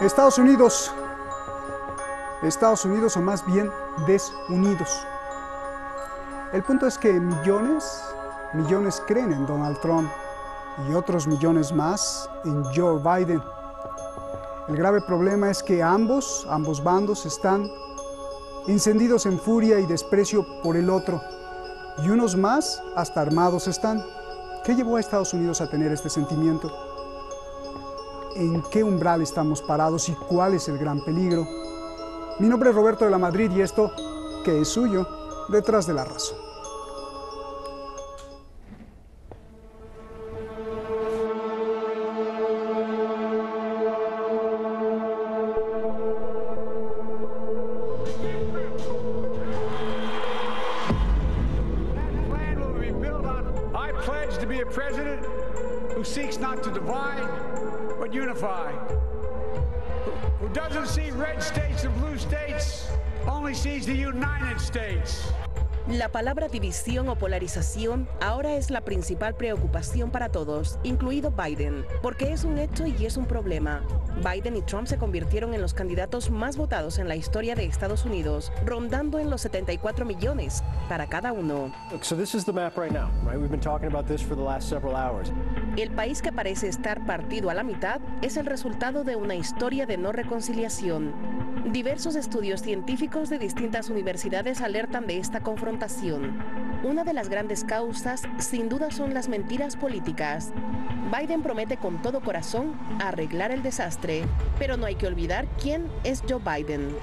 Estados Unidos o más bien desunidos. El punto es que millones creen en Donald Trump y otros millones más en Joe Biden. El grave problema es que ambos bandos están encendidos en furia y desprecio por el otro, y unos más hasta armados están. ¿Qué llevó a Estados Unidos a tener este sentimiento? ¿En qué umbral estamos parados y cuál es el gran peligro? Mi nombre es Roberto de la Madrid y esto, que es suyo, Detrás de la Razón. Who doesn't see red states and blue states, only sees the United States. La palabra división o polarización ahora es la principal preocupación para todos, incluido Biden, porque es un hecho y es un problema. Biden y Trump se convirtieron en los candidatos más votados en la historia de Estados Unidos, rondando en los 74 millones para cada uno. So this is the map right now, right? We've been talking about this for the last several hours. El país que parece estar partido a la mitad es el resultado de una historia de no reconciliación. Diversos estudios científicos de distintas universidades alertan de esta confrontación. Una de las grandes causas, sin duda, son las mentiras políticas. Biden promete con todo corazón arreglar el desastre, pero no hay que olvidar quién es Joe Biden.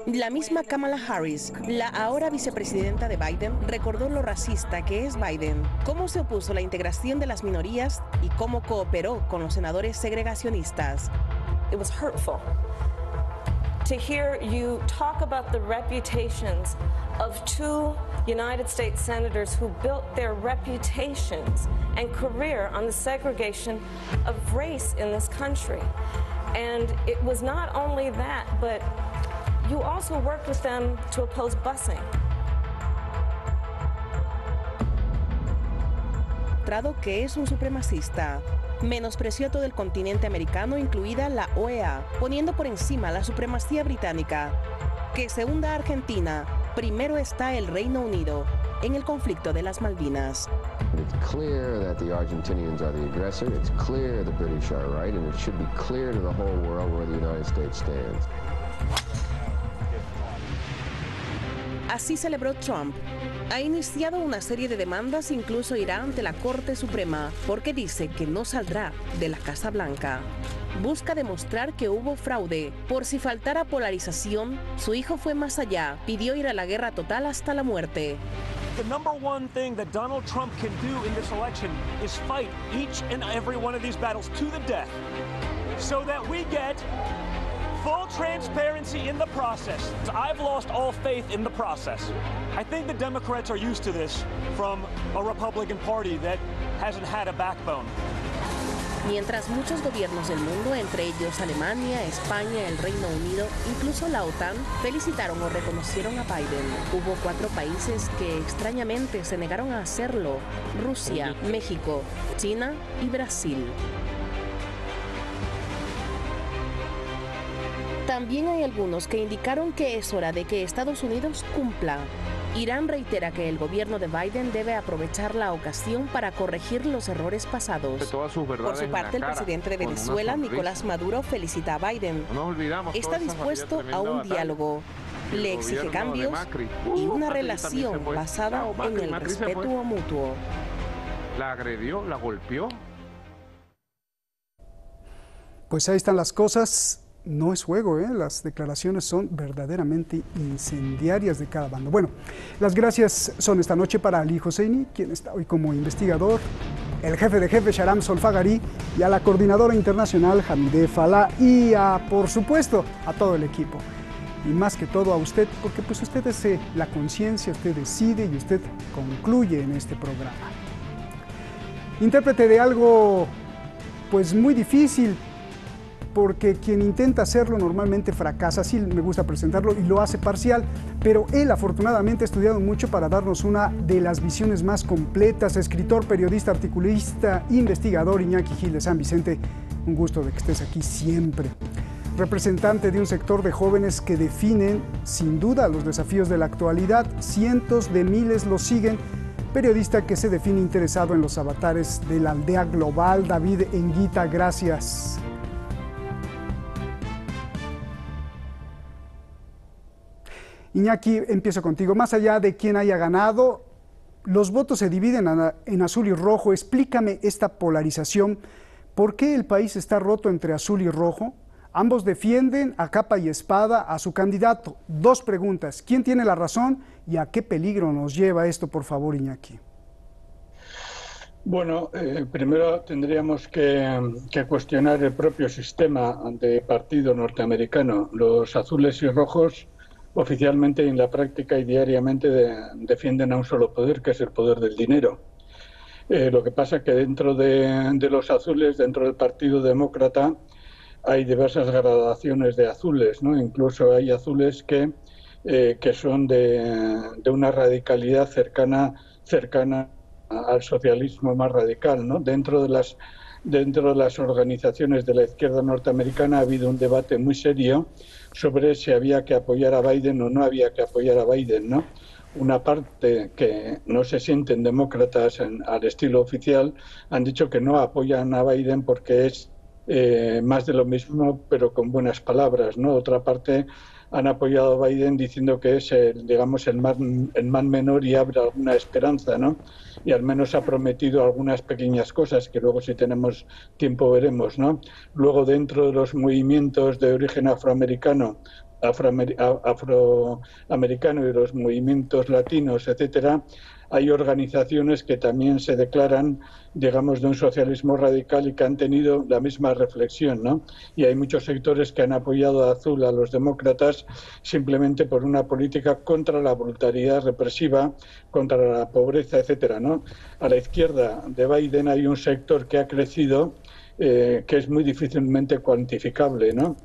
La misma Kamala Harris, la ahora vicepresidenta de Biden, recordó lo racista que es Biden, cómo se opuso a la integración de las minorías y cómo cooperó con los senadores segregacionistas. It was hurtful to hear you talk about the reputations of two United States senators who built their reputations and career on the segregation of race in this country. And it was not only that, but you also worked with them to oppose busing. Que es un supremacista. Menospreció a todo el continente americano, incluida la OEA, poniendo por encima la supremacía británica. Que se hunda Argentina, primero está el Reino Unido en el conflicto de las Malvinas. It's clear that the Argentinians are the aggressor. It's clear the British are right, and it should be clear to the whole world where the United States stands. Así celebró Trump. Ha iniciado una serie de demandas, incluso irá ante la Corte Suprema, porque dice que no saldrá de la Casa Blanca. Busca demostrar que hubo fraude. Por si faltara polarización, su hijo fue más allá, pidió ir a la guerra total hasta la muerte. The number one thing that Donald Trump can do in this election is fight each and every one of these battles to the death, so that we get full transparency in the process. I've lost all faith in the process. I think the Democrats are used to this from a Republican Party that hasn't had a backbone. Mientras muchos gobiernos del mundo, entre ellos Alemania, España, el Reino Unido, incluso la OTAN, felicitaron o reconocieron a Biden, hubo 4 países que extrañamente se negaron a hacerlo: Rusia, México, China y Brasil. También hay algunos que indicaron que es hora de que Estados Unidos cumpla. Irán reitera que el gobierno de Biden debe aprovechar la ocasión para corregir los errores pasados. Por su parte, el presidente de Venezuela, Nicolás Maduro, felicita a Biden. Está dispuesto a un diálogo. Le exige cambios y una relación basada en el respeto mutuo. La agredió, la golpeó. Pues ahí están las cosas. No es juego, las declaraciones son verdaderamente incendiarias de cada bando. Bueno, las gracias son esta noche para Ali Hosseini, quien está hoy como investigador, el jefe de jefes Shahram Solfagari, y a la coordinadora internacional Hamideh Fallah, y por supuesto a todo el equipo. Y más que todo a usted, porque pues usted es la conciencia, usted decide y usted concluye en este programa. Intérprete de algo pues muy difícil, porque quien intenta hacerlo normalmente fracasa. Así me gusta presentarlo y lo hace parcial, pero él afortunadamente ha estudiado mucho para darnos una de las visiones más completas. Escritor, periodista, articulista, investigador, Iñaki Gil de San Vicente, un gusto de que estés aquí siempre. Representante de un sector de jóvenes que definen sin duda los desafíos de la actualidad, cientos de miles lo siguen. Periodista que se define interesado en los avatares de la aldea global. David Enguita, gracias. Iñaki, empiezo contigo. Más allá de quién haya ganado, los votos se dividen en azul y rojo. Explícame esta polarización. ¿Por qué el país está roto entre azul y rojo? Ambos defienden a capa y espada a su candidato. Dos preguntas. ¿Quién tiene la razón y a qué peligro nos lleva esto, por favor, Iñaki? Bueno, primero tendríamos que cuestionar el propio sistema de partido norteamericano. Los azules y rojos oficialmente, en la práctica y diariamente defienden a un solo poder, que es el poder del dinero. Lo que pasa es que dentro de los azules, dentro del Partido Demócrata, hay diversas gradaciones de azules, ¿no? Incluso hay azules que son de una radicalidad cercana al socialismo más radical, ¿no? Dentro de las organizaciones de la izquierda norteamericana ha habido un debate muy serio sobre si había que apoyar a Biden o no había que apoyar a Biden, ¿no? Una parte que no se sienten demócratas al estilo oficial han dicho que no apoyan a Biden porque es más de lo mismo, pero con buenas palabras, ¿no? Otra parte han apoyado a Biden diciendo que es, digamos, el mal menor y abre alguna esperanza, ¿no? Y al menos ha prometido algunas pequeñas cosas que luego, si tenemos tiempo, veremos, ¿no? Luego, dentro de los movimientos de origen afroamericano y los movimientos latinos, etcétera, hay organizaciones que también se declaran, digamos, de un socialismo radical y que han tenido la misma reflexión, ¿no? Y hay muchos sectores que han apoyado a azul, a los demócratas, simplemente por una política contra la brutalidad represiva, contra la pobreza, etcétera, ¿no? A la izquierda de Biden hay un sector que ha crecido, que es muy difícilmente cuantificable, ¿no?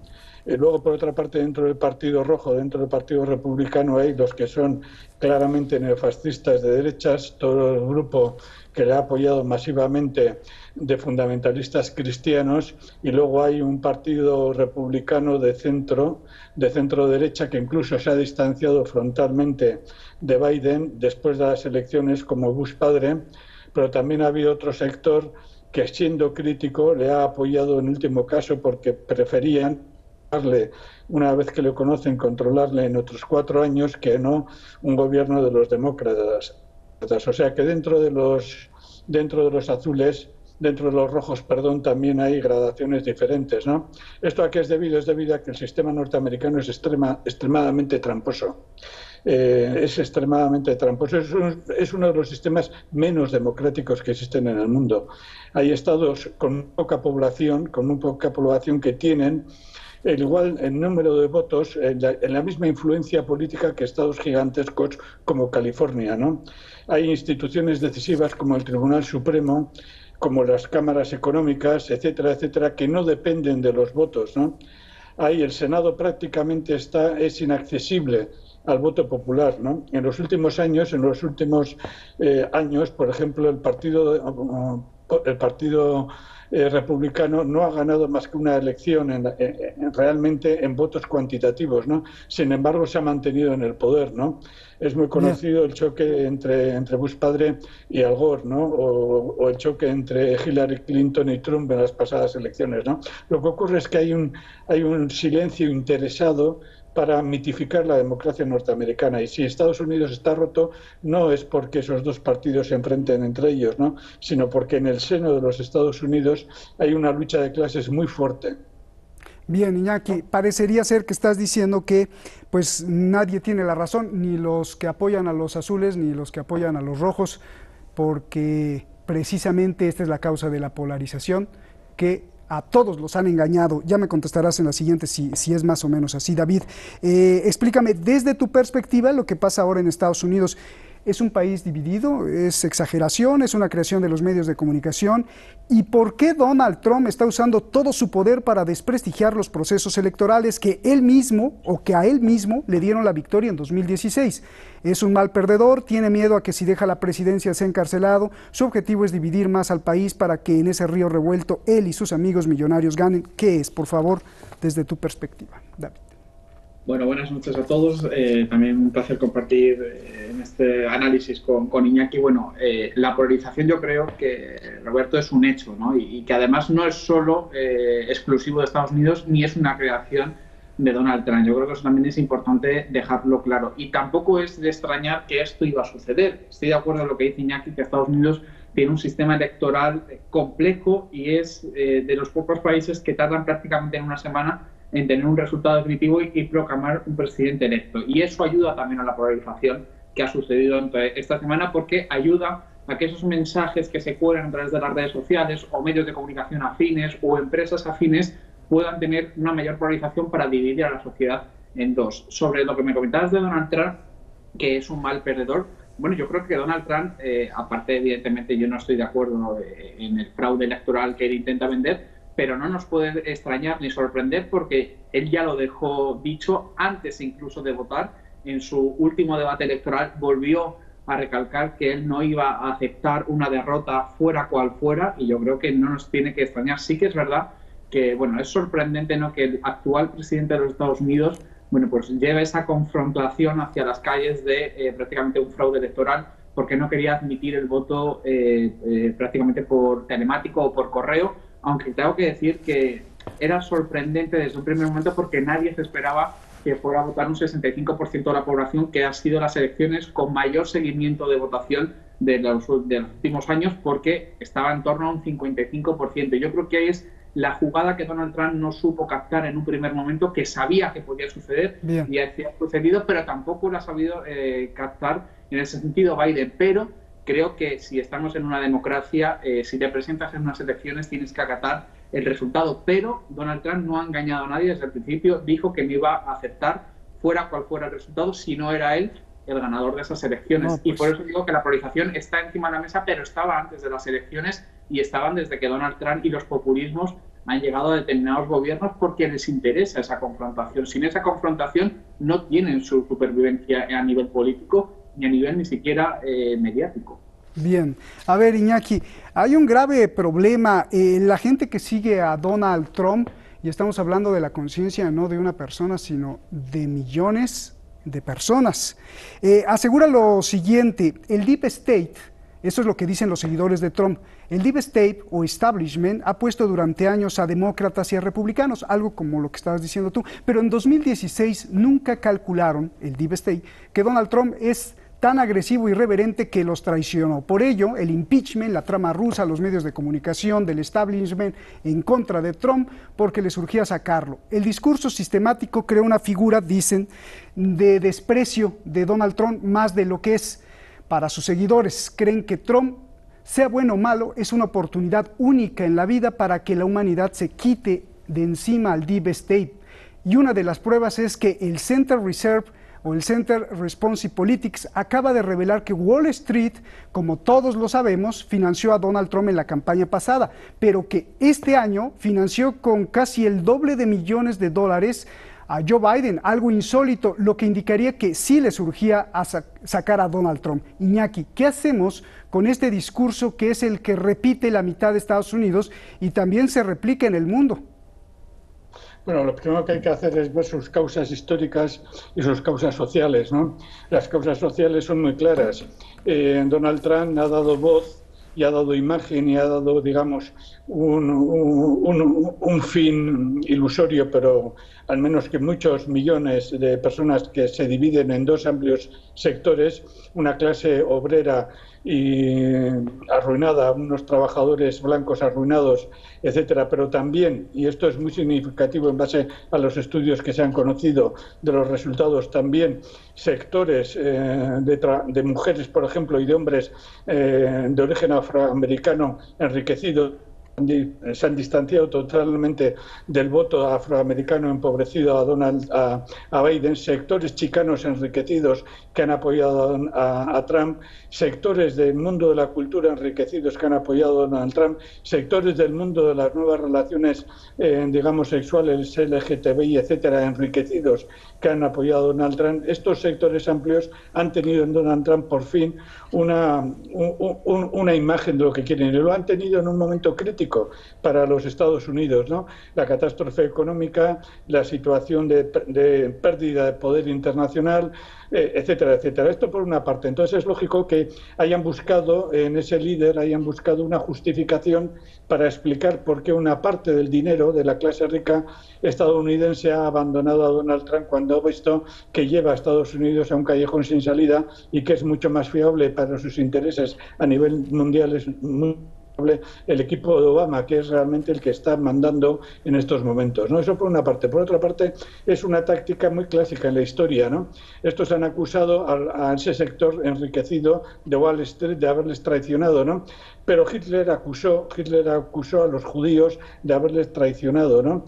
Luego, por otra parte, dentro del Partido Rojo, dentro del Partido Republicano, hay los que son claramente neofascistas de derechas, todo el grupo que le ha apoyado masivamente de fundamentalistas cristianos, y luego hay un partido republicano de centro derecha, que incluso se ha distanciado frontalmente de Biden después de las elecciones, como Bush padre, pero también ha habido otro sector que, siendo crítico, le ha apoyado en último caso porque preferían, una vez que le conocen, controlarle en otros 4 años, que no un gobierno de los demócratas. O sea que dentro de los azules, dentro de los rojos, perdón, también hay gradaciones diferentes, ¿no? ¿Esto a qué es debido? Es debido a que el sistema norteamericano es extremadamente tramposo. Es extremadamente tramposo. Es uno de los sistemas menos democráticos que existen en el mundo. Hay estados con muy poca población que tienen el número de votos en la misma influencia política que estados gigantescos como California, ¿no? Hay instituciones decisivas como el Tribunal Supremo, como las cámaras económicas, etcétera, etcétera, que no dependen de los votos, ¿no? Ahí el Senado prácticamente es inaccesible al voto popular, ¿no? En los últimos años, por ejemplo, el partido republicano no ha ganado más que una elección realmente en votos cuantitativos, ¿no? Sin embargo, se ha mantenido en el poder, ¿no? Es muy conocido el choque entre Bush padre y Al Gore, ¿no? O el choque entre Hillary Clinton y Trump en las pasadas elecciones, ¿no? Lo que ocurre es que hay un silencio interesado para mitificar la democracia norteamericana. Y si Estados Unidos está roto, no es porque esos dos partidos se enfrenten entre ellos, ¿no? Sino porque en el seno de los Estados Unidos hay una lucha de clases muy fuerte. Bien, Iñaki, parecería ser que estás diciendo que pues nadie tiene la razón, ni los que apoyan a los azules, ni los que apoyan a los rojos, porque precisamente esta es la causa de la polarización, que a todos los han engañado. Ya me contestarás en la siguiente si es más o menos así. David, explícame desde tu perspectiva lo que pasa ahora en Estados Unidos. ¿Es un país dividido? ¿Es exageración? ¿Es una creación de los medios de comunicación? ¿Y por qué Donald Trump está usando todo su poder para desprestigiar los procesos electorales que él mismo o que a él mismo le dieron la victoria en 2016? Es un mal perdedor, tiene miedo a que si deja la presidencia sea encarcelado. Su objetivo es dividir más al país para que en ese río revuelto él y sus amigos millonarios ganen. ¿Qué es, por favor, desde tu perspectiva, David? Bueno, buenas noches a todos. También un placer compartir en este análisis con Iñaki. Bueno, la polarización yo creo que, Roberto, es un hecho, ¿no? Y que además no es solo exclusivo de Estados Unidos ni es una creación de Donald Trump. Yo creo que eso también es importante dejarlo claro. Y tampoco es de extrañar que esto iba a suceder. Estoy de acuerdo en lo que dice Iñaki, que Estados Unidos tiene un sistema electoral complejo y es de los pocos países que tardan prácticamente en una semana en tener un resultado definitivo y proclamar un presidente electo. Y eso ayuda también a la polarización que ha sucedido esta semana, porque ayuda a que esos mensajes que se cuelan a través de las redes sociales o medios de comunicación afines o empresas afines puedan tener una mayor polarización para dividir a la sociedad en dos. Sobre lo que me comentabas de Donald Trump, que es un mal perdedor, bueno, yo creo que Donald Trump, aparte, evidentemente, yo no estoy de acuerdo en el fraude electoral que él intenta vender, pero no nos puede extrañar ni sorprender porque él ya lo dejó dicho antes incluso de votar. En su último debate electoral volvió a recalcar que él no iba a aceptar una derrota fuera cual fuera, y yo creo que no nos tiene que extrañar. Sí que es verdad que, bueno, es sorprendente, ¿no?, que el actual presidente de los Estados Unidos, bueno, pues lleve esa confrontación hacia las calles de prácticamente un fraude electoral, porque no quería admitir el voto prácticamente por telemático o por correo, aunque tengo que decir que era sorprendente desde un primer momento porque nadie se esperaba que fuera a votar un 65% de la población, que ha sido las elecciones con mayor seguimiento de votación de los últimos años, porque estaba en torno a un 55%. Yo creo que ahí es la jugada que Donald Trump no supo captar en un primer momento, que sabía que podía suceder. Bien. Y ha sucedido, pero tampoco lo ha sabido captar en ese sentido Biden. Pero creo que si estamos en una democracia, si te presentas en unas elecciones tienes que acatar el resultado. Pero Donald Trump no ha engañado a nadie desde el principio, dijo que no iba a aceptar fuera cual fuera el resultado si no era él el ganador de esas elecciones. No, pues... Y por eso digo que la polarización está encima de la mesa, pero estaba antes de las elecciones y estaban desde que Donald Trump y los populismos han llegado a determinados gobiernos porque les interesa esa confrontación. Sin esa confrontación no tienen su supervivencia a nivel político ni a nivel ni siquiera mediático. Bien. A ver, Iñaki, hay un grave problema. La gente que sigue a Donald Trump, y estamos hablando de la conciencia no de una persona, sino de millones de personas, asegura lo siguiente: el Deep State, eso es lo que dicen los seguidores de Trump, el Deep State o Establishment ha puesto durante años a demócratas y a republicanos, algo como lo que estabas diciendo tú, pero en 2016 nunca calcularon, el Deep State, que Donald Trump es tan agresivo y irreverente que los traicionó. Por ello, el impeachment, la trama rusa, los medios de comunicación del establishment en contra de Trump, porque le surgía sacarlo. El discurso sistemático creó una figura, dicen, de desprecio de Donald Trump más de lo que es para sus seguidores. Creen que Trump, sea bueno o malo, es una oportunidad única en la vida para que la humanidad se quite de encima al Deep State. Y una de las pruebas es que el Center Reserve o el Center Responsive Politics acaba de revelar que Wall Street, como todos lo sabemos, financió a Donald Trump en la campaña pasada, pero que este año financió con casi el doble de millones de dólares a Joe Biden, algo insólito, lo que indicaría que sí le surgía a sacar a Donald Trump. Iñaki, ¿qué hacemos con este discurso que es el que repite la mitad de Estados Unidos y también se replica en el mundo? Bueno, lo primero que hay que hacer es ver sus causas históricas y sus causas sociales, ¿no? Las causas sociales son muy claras. Donald Trump ha dado voz y ha dado imagen y ha dado, digamos, un fin ilusorio, pero al menos que muchos millones de personas que se dividen en dos amplios sectores, una clase obrera y arruinada, unos trabajadores blancos arruinados, etcétera, pero también, y esto es muy significativo en base a los estudios que se han conocido de los resultados, también sectores de mujeres, por ejemplo, y de hombres de origen afroamericano enriquecidos se han distanciado totalmente del voto afroamericano empobrecido a Biden, sectores chicanos enriquecidos que han apoyado a Trump, sectores del mundo de la cultura enriquecidos que han apoyado a Donald Trump, sectores del mundo de las nuevas relaciones, digamos, sexuales, LGTBI, etcétera, enriquecidos que han apoyado a Donald Trump. Estos sectores amplios han tenido en Donald Trump por fin una imagen de lo que quieren, y lo han tenido en un momento crítico para los Estados Unidos, ¿no? La catástrofe económica, la situación de pérdida de poder internacional, etcétera, etcétera. Esto por una parte. Entonces es lógico que hayan buscado en ese líder, hayan buscado una justificación para explicar por qué una parte del dinero de la clase rica estadounidense ha abandonado a Donald Trump cuando ha visto que lleva a Estados Unidos a un callejón sin salida y que es mucho más fiable para sus intereses a nivel mundial, es muy el equipo de Obama, que es realmente el que está mandando en estos momentos, ¿no? Eso por una parte. Por otra parte, es una táctica muy clásica en la historia, ¿no? Estos han acusado a ese sector enriquecido de Wall Street de haberles traicionado, ¿no? Pero Hitler acusó a los judíos de haberles traicionado, ¿no?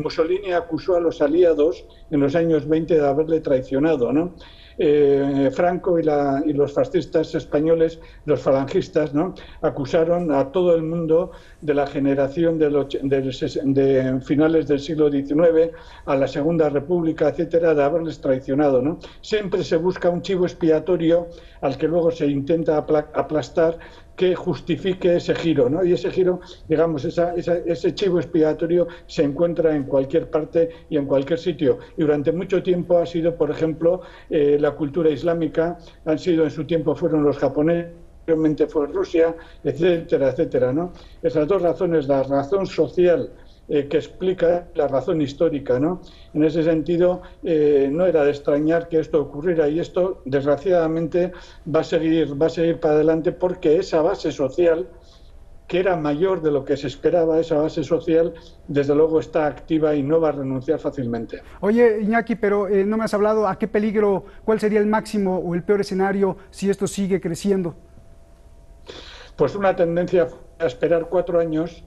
Mussolini acusó a los aliados en los años 20 de haberle traicionado, ¿no? Franco y los fascistas españoles, los falangistas, ¿no? Acusaron a todo el mundo de la generación de finales del siglo XIX, a la Segunda República, etcétera, de haberles traicionado, ¿no? Siempre se busca un chivo expiatorio al que luego se intenta aplastar, que justifique ese giro, ¿no? Y ese giro, digamos, ese chivo expiatorio se encuentra en cualquier parte y en cualquier sitio. Y durante mucho tiempo ha sido, por ejemplo, la cultura islámica, en su tiempo fueron los japoneses, realmente fue Rusia, etcétera, etcétera, ¿no? Esas dos razones, la razón social que explica la razón histórica, ¿no? En ese sentido, no era de extrañar que esto ocurriera, y esto, desgraciadamente, va a seguir para adelante, porque esa base social, que era mayor de lo que se esperaba, esa base social, desde luego está activa y no va a renunciar fácilmente. Oye, Iñaki, pero no me has hablado a qué peligro, cuál sería el máximo o el peor escenario si esto sigue creciendo. Pues una tendencia a esperar 4 años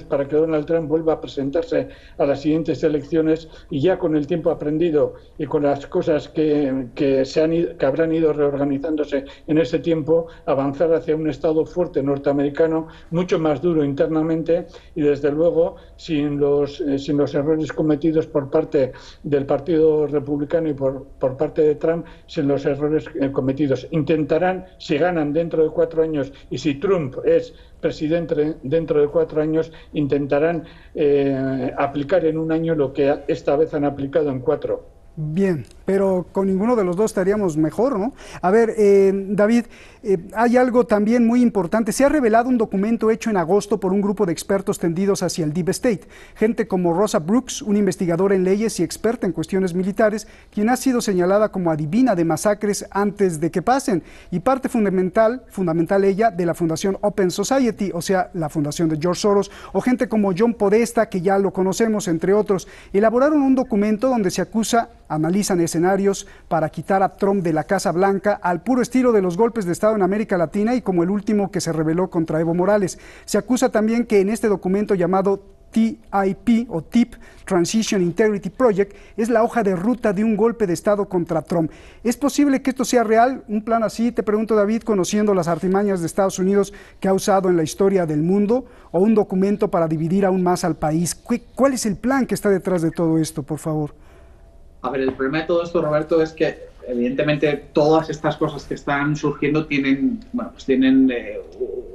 para que Donald Trump vuelva a presentarse a las siguientes elecciones, y ya con el tiempo aprendido y con las cosas que habrán ido reorganizándose en ese tiempo, avanzar hacia un Estado fuerte norteamericano, mucho más duro internamente, y desde luego sin los errores cometidos por parte del Partido Republicano y por parte de Trump, sin los errores cometidos. Intentarán, si ganan dentro de 4 años y si Trump es presidente dentro de 4 años, intentarán aplicar en 1 año lo que esta vez han aplicado en 4. Bien, pero con ninguno de los dos estaríamos mejor, ¿no? A ver, David, hay algo también muy importante. Se ha revelado un documento hecho en agosto por un grupo de expertos tendidos hacia el Deep State. Gente como Rosa Brooks, una investigadora en leyes y experta en cuestiones militares, quien ha sido señalada como adivina de masacres antes de que pasen, y parte fundamental ella, de la Fundación Open Society, o sea, la fundación de George Soros, o gente como John Podesta, que ya lo conocemos, entre otros. Elaboraron un documento donde se analizan escenarios para quitar a Trump de la Casa Blanca al puro estilo de los golpes de Estado en América Latina, y como el último que se reveló contra Evo Morales. Se acusa también que en este documento llamado TIP o TIP, Transition Integrity Project, es la hoja de ruta de un golpe de Estado contra Trump. ¿Es posible que esto sea real? Un plan así, te pregunto, David, conociendo las artimañas de Estados Unidos que ha usado en la historia del mundo, o un documento para dividir aún más al país. ¿Cuál es el plan que está detrás de todo esto, por favor? A ver, el problema de todo esto, Roberto, es que evidentemente todas estas cosas que están surgiendo tienen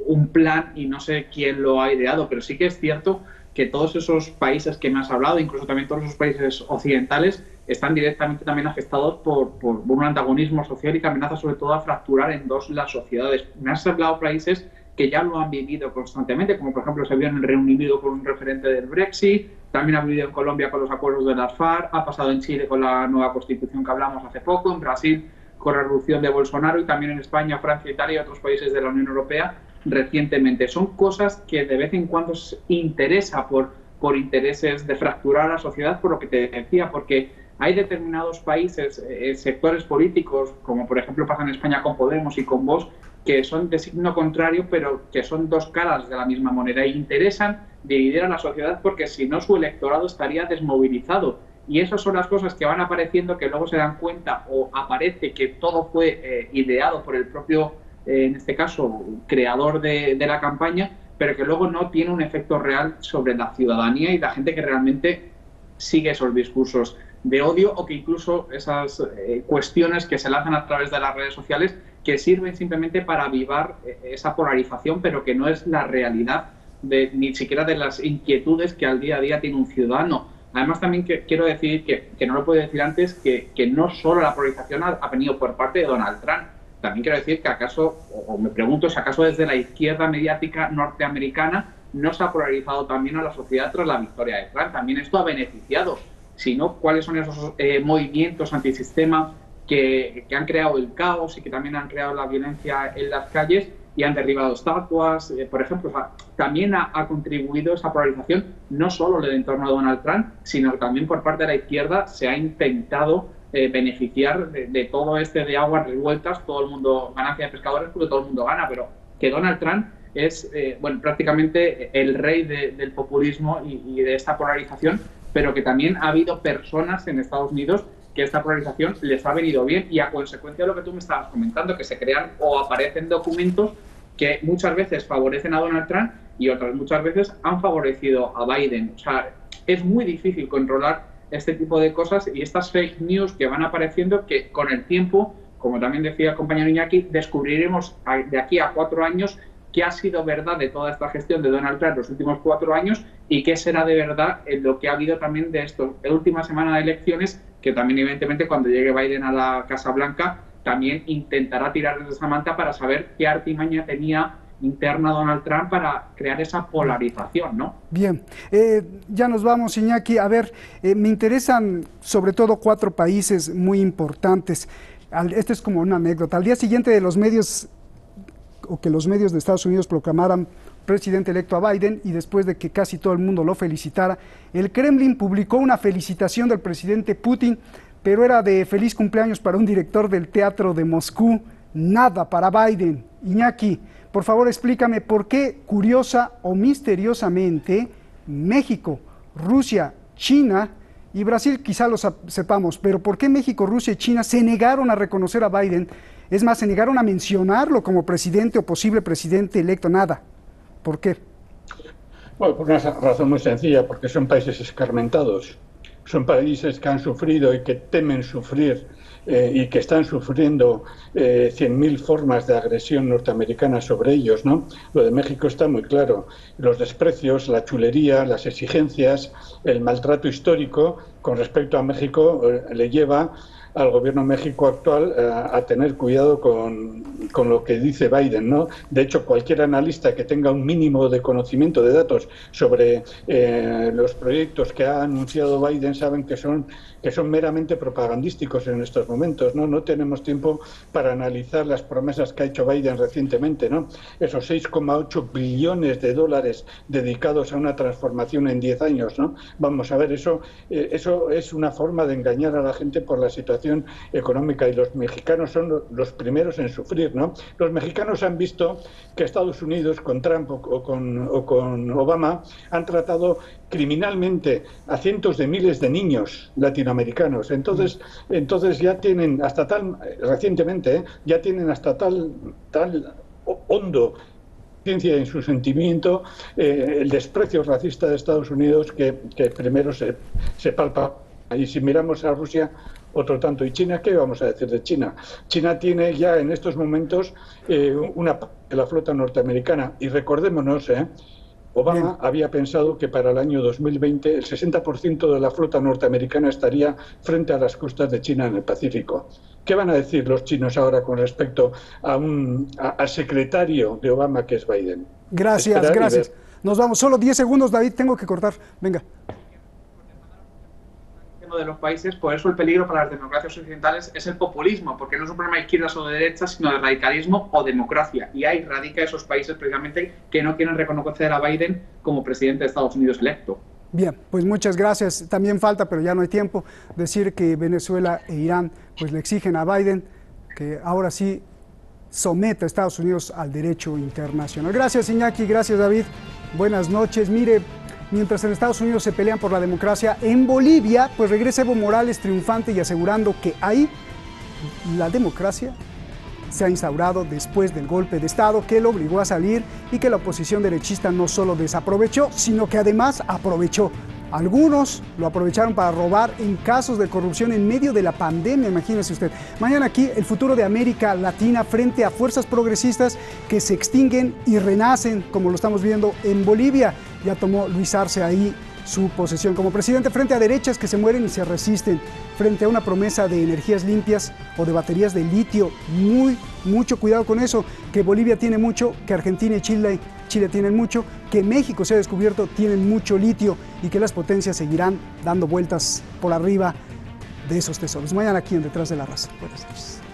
un plan, y no sé quién lo ha ideado, pero sí que es cierto que todos esos países que me has hablado, incluso también todos esos países occidentales, están directamente también afectados por un antagonismo social y que amenaza sobre todo a fracturar en dos las sociedades. Me has hablado de países que ya lo han vivido constantemente, como por ejemplo se vio en el Reino Unido con un referente del Brexit, también ha vivido en Colombia con los acuerdos de las FARC, ha pasado en Chile con la nueva constitución que hablamos hace poco, en Brasil con la revolución de Bolsonaro, y también en España, Francia, Italia y otros países de la Unión Europea recientemente. Son cosas que de vez en cuando se interesa por intereses de fracturar a la sociedad, por lo que te decía, porque hay determinados países, sectores políticos, como por ejemplo pasa en España con Podemos y con Vox, que son de signo contrario, pero que son dos caras de la misma moneda e interesan dividir a la sociedad, porque si no su electorado estaría desmovilizado. Y esas son las cosas que van apareciendo, que luego se dan cuenta o aparece que todo fue ideado por el propio, en este caso, creador de la campaña, pero que luego no tiene un efecto real sobre la ciudadanía y la gente que realmente sigue esos discursos de odio, o que incluso esas cuestiones que se lanzan a través de las redes sociales, que sirven simplemente para avivar esa polarización, pero que no es la realidad ni siquiera de las inquietudes que al día a día tiene un ciudadano. Además, también quiero decir, que no lo puedo decir antes, que no solo la polarización ha venido por parte de Donald Trump. También quiero decir que acaso, o me pregunto si acaso desde la izquierda mediática norteamericana no se ha polarizado también a la sociedad tras la victoria de Trump. También esto ha beneficiado. Si no, ¿cuáles son esos movimientos antisistema que han creado el caos y que también han creado la violencia en las calles y han derribado estatuas, por ejemplo? O sea, también ha contribuido esa polarización, no solo en torno a Donald Trump, sino que también por parte de la izquierda se ha intentado beneficiar de todo este de aguas revueltas, todo el mundo, ganancia de pescadores, porque todo el mundo gana, pero que Donald Trump es prácticamente el rey del populismo y de esta polarización, pero que también ha habido personas en Estados Unidos que esta polarización les ha venido bien, y a consecuencia de lo que tú me estabas comentando, que se crean o aparecen documentos que muchas veces favorecen a Donald Trump y otras muchas veces han favorecido a Biden. O sea, es muy difícil controlar este tipo de cosas y estas fake news que van apareciendo, que con el tiempo, como también decía el compañero Iñaki, descubriremos de aquí a 4 años qué ha sido verdad de toda esta gestión de Donald Trump los últimos 4 años y qué será de verdad en lo que ha habido también de esta última semana de elecciones, que también evidentemente cuando llegue Biden a la Casa Blanca también intentará tirar de esa manta para saber qué artimaña tenía interna Donald Trump para crear esa polarización, ¿no? Bien, ya nos vamos, Iñaki. A ver, me interesan sobre todo 4 países muy importantes. Este es como una anécdota. Al día siguiente de los medios, o que los medios de Estados Unidos proclamaran presidente electo a Biden, y después de que casi todo el mundo lo felicitara, el Kremlin publicó una felicitación del presidente Putin, pero era de feliz cumpleaños para un director del teatro de Moscú, nada para Biden. Iñaki, por favor explícame por qué, curiosa o misteriosamente, México, Rusia, China y Brasil quizá lo sepamos, pero ¿por qué México, Rusia y China se negaron a reconocer a Biden? Es más, se negaron a mencionarlo como presidente o posible presidente electo. Nada. ¿Por qué? Bueno, por una razón muy sencilla, porque son países escarmentados. Son países que han sufrido y que temen sufrir y que están sufriendo 100.000 formas de agresión norteamericana sobre ellos, ¿no? Lo de México está muy claro. Los desprecios, la chulería, las exigencias, el maltrato histórico con respecto a México le lleva al gobierno de México actual a tener cuidado con lo que dice Biden, ¿no? De hecho, cualquier analista que tenga un mínimo de conocimiento de datos sobre los proyectos que ha anunciado Biden saben que son meramente propagandísticos en estos momentos, ¿no? No tenemos tiempo para analizar las promesas que ha hecho Biden recientemente, ¿no? Esos 6,8 billones de dólares dedicados a una transformación en 10 años, ¿no? Vamos a ver, eso es una forma de engañar a la gente por la situación económica, y los mexicanos son los primeros en sufrir, ¿no? Los mexicanos han visto que Estados Unidos con Trump o con Obama han tratado criminalmente a cientos de miles de niños latinoamericanos. Entonces ya tienen hasta recientemente ya tienen hasta tal hondo en su sentimiento el desprecio racista de Estados Unidos que primero se palpa. Y si miramos a Rusia, otro tanto. ¿Y China qué vamos a decir de China? China tiene ya en estos momentos una parte de la flota norteamericana. Y recordémonos, Obama había pensado que para el año 2020 el 60% de la flota norteamericana estaría frente a las costas de China en el Pacífico. ¿Qué van a decir los chinos ahora con respecto al secretario de Obama, que es Biden? Gracias. Nos vamos. Solo 10 segundos, David, tengo que cortar. Venga. De los países, por eso el peligro para las democracias occidentales es el populismo, porque no es un problema de izquierdas o de derechas, sino de radicalismo o democracia, y ahí radica esos países precisamente que no quieren reconocer a Biden como presidente de Estados Unidos electo. Bien, pues muchas gracias. También falta, pero ya no hay tiempo, decir que Venezuela e Irán pues le exigen a Biden que ahora sí someta a Estados Unidos al derecho internacional. Gracias, Iñaki, gracias, David. Buenas noches. Mire, mientras en Estados Unidos se pelean por la democracia, en Bolivia, pues regresa Evo Morales triunfante y asegurando que ahí la democracia se ha instaurado después del golpe de Estado que lo obligó a salir y que la oposición derechista no solo desaprovechó, sino que además aprovechó. Algunos lo aprovecharon para robar en casos de corrupción en medio de la pandemia, imagínese usted. Mañana aquí el futuro de América Latina frente a fuerzas progresistas que se extinguen y renacen, como lo estamos viendo en Bolivia. Ya tomó Luis Arce ahí su posesión como presidente frente a derechas que se mueren y se resisten, frente a una promesa de energías limpias o de baterías de litio. Mucho cuidado con eso, que Bolivia tiene mucho, que Argentina y Chile tienen mucho, que México se ha descubierto tienen mucho litio y que las potencias seguirán dando vueltas por arriba de esos tesoros. Mañana aquí en Detrás de la Raza. Buenas noches.